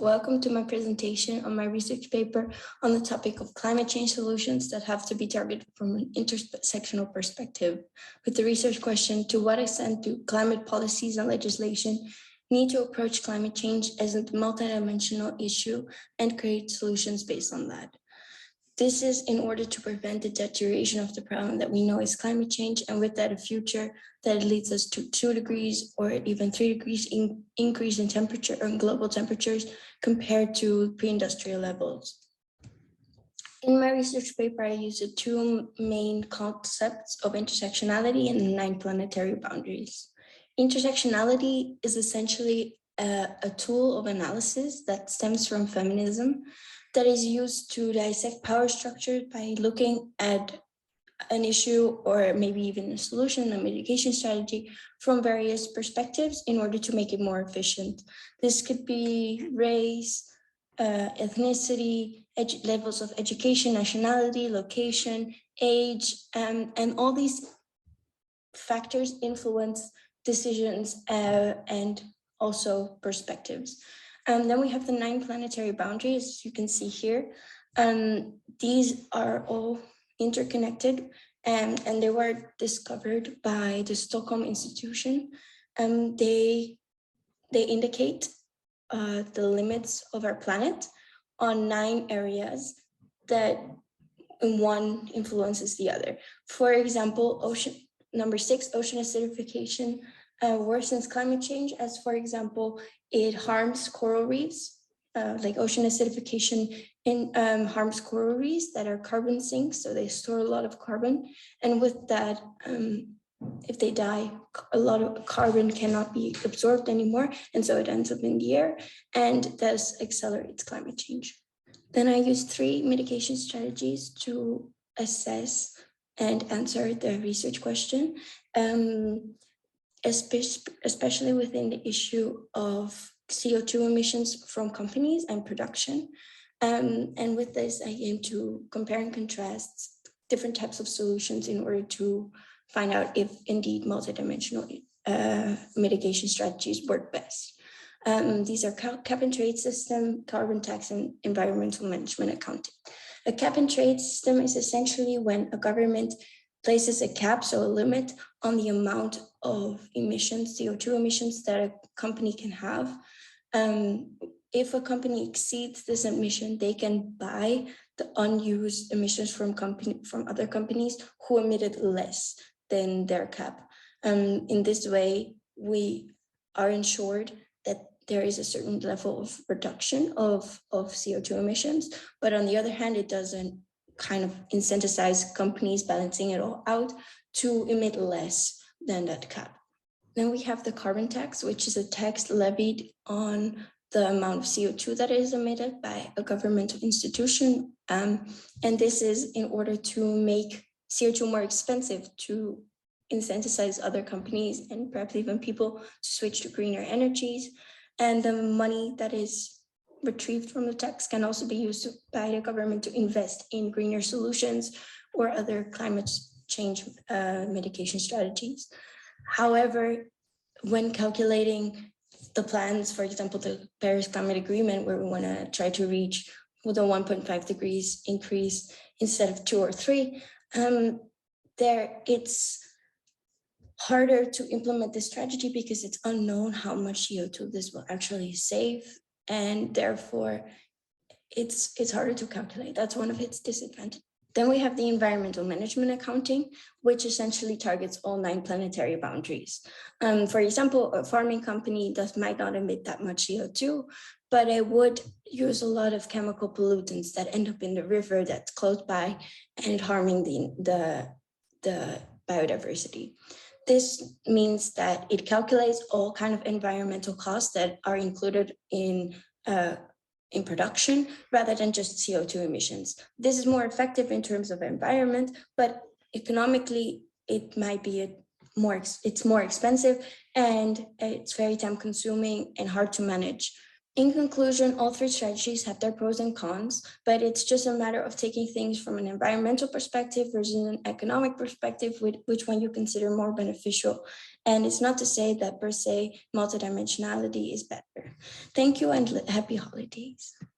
Welcome to my presentation on my research paper on the topic of climate change solutions that have to be targeted from an intersectional perspective, with the research question: to what extent do climate policies and legislation need to approach climate change as a multidimensional issue and create solutions based on that? This is in order to prevent the deterioration of the problem that we know is climate change, and with that a future that leads us to 2 degrees or even 3 degrees increase in temperature or in global temperatures compared to pre-industrial levels. In my research paper, I used the 2 main concepts of intersectionality and 9 planetary boundaries. Intersectionality is essentially a tool of analysis that stems from feminism that is used to dissect power structures by looking at an issue or maybe even a solution, a mitigation strategy from various perspectives in order to make it more efficient. This could be race, ethnicity, levels of education, nationality, location, age, and all these factors influence decisions and also perspectives. Then we have the 9 planetary boundaries, as you can see here. These are all interconnected and they were discovered by the Stockholm Institution. They indicate the limits of our planet on 9 areas that one influences the other. For example, number 6, ocean acidification worsens climate change, as for example, it harms coral reefs, like ocean acidification harms coral reefs that are carbon sinks, so they store a lot of carbon. And with that, if they die, a lot of carbon cannot be absorbed anymore, and so it ends up in the air, and thus accelerates climate change. Then I used 3 mitigation strategies to assess and answer the research question. Especially within the issue of CO2 emissions from companies and production. And with this, I aim to compare and contrast different types of solutions in order to find out if indeed multidimensional mitigation strategies work best. These are cap and trade system, carbon tax, and environmental management accounting. A cap and trade system is essentially when a government places a cap, so a limit on the amount of emissions, CO2 emissions that a company can have. If a company exceeds this emission, they can buy the unused emissions from other companies who emitted less than their cap. In this way, we are ensured that there is a certain level of reduction of CO2 emissions, but on the other hand, it doesn't kind of incentivize companies balancing it all out to emit less than that cap. Then we have the carbon tax, which is a tax levied on the amount of CO2 that is emitted by a governmental institution. And this is in order to make CO2 more expensive, to incentivize other companies and perhaps even people to switch to greener energies. And the money that is retrieved from the tax can also be used by the government to invest in greener solutions or other climate change mitigation strategies. However, when calculating the plans, for example, the Paris Climate Agreement, where we want to try to reach with a 1.5 degrees increase instead of 2 or 3, it's harder to implement this strategy because it's unknown how much CO2 this will actually save, and therefore it's harder to calculate. That's one of its disadvantages. Then we have the environmental management accounting, which essentially targets all 9 planetary boundaries. For example, a farming company might not emit that much CO2, but it would use a lot of chemical pollutants that end up in the river that's close by and harming the biodiversity. This means that it calculates all kind of environmental costs that are included in production rather than just CO2 emissions. This is more effective in terms of environment, but economically it might be it's more expensive and it's very time consuming and hard to manage. In conclusion, all three strategies have their pros and cons, but it's just a matter of taking things from an environmental perspective versus an economic perspective, with which one you consider more beneficial. And it's not to say that per se multidimensionality is better. Thank you and happy holidays.